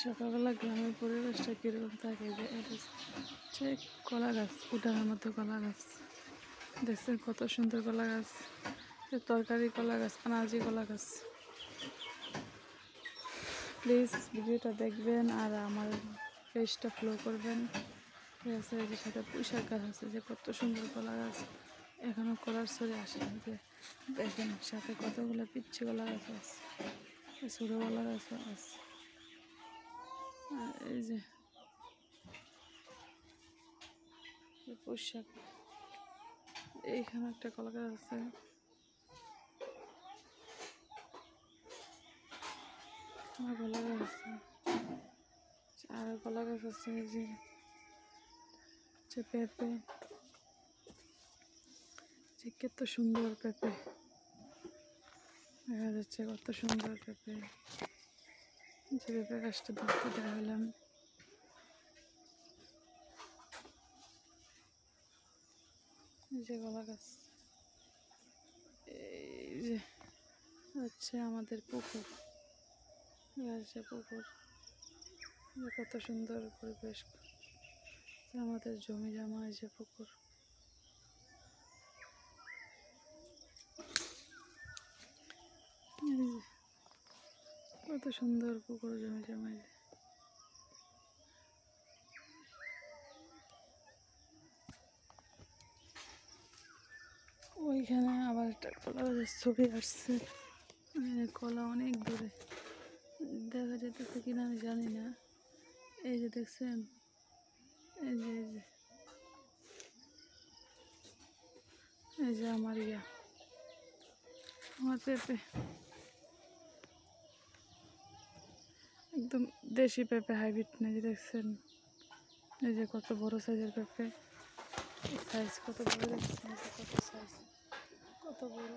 সকালবেলা গ্রামের পরিবেশটা কীরকম থাকে, যে এটা হচ্ছে কলা গাছ, উঠানের মধ্যে কলা গাছ। দেখছেন কত সুন্দর কলা গাছ, তরকারি কলা গাছ, আনাজি কলা গাছ। প্লিজ ভিডিওটা দেখবেন আর আমার পেজটা ফলো করবেন, ঠিক আছে। যে সাথে পুঁইশাক গাছ আছে, যে কত সুন্দর কলা গাছ, এখনও কলার ছড়ে আসে। যে দেখেন সাথে কতগুলো পিচ্ছি কলা গাছ আছে, ছোটো কলা গাছও আছে। আর এই যে পুঁইশাক, এইখানে একটা কলা গাছ আছে, আমার কলা গাছ আছে, আর কলা গাছ আছে। এই যে পেঁপে, যে কত সুন্দর পেঁপে দেখা যাচ্ছে, কত সুন্দর পেঁপে। যে পেঁপে গাছটা দেখতে দেখালাম। এই যে কলা গাছ, এই যে হচ্ছে আমাদের পুকুর, আছে পুকুর, কত সুন্দর পরিবেশ, আমাদের জমি জমা। এই যে পুকুর, কত সুন্দর পুকুর, জমি জমা। ওইখানে আবার একটা কলা গাছের ছবি আসছে, কলা অনেক দূরে দেখা যেতেছে কিনা আমি জানি না। এই যে দেখছেন, এই যে এই যে আমার আমার পেঁপে, একদম দেশি পেঁপে, হাইব্রিড না। যে দেখছেন, এই যে কত বড় সাইজের পেঁপে, সাইজ কত বড়, দেখছেন কত সাইজ, কত বড়।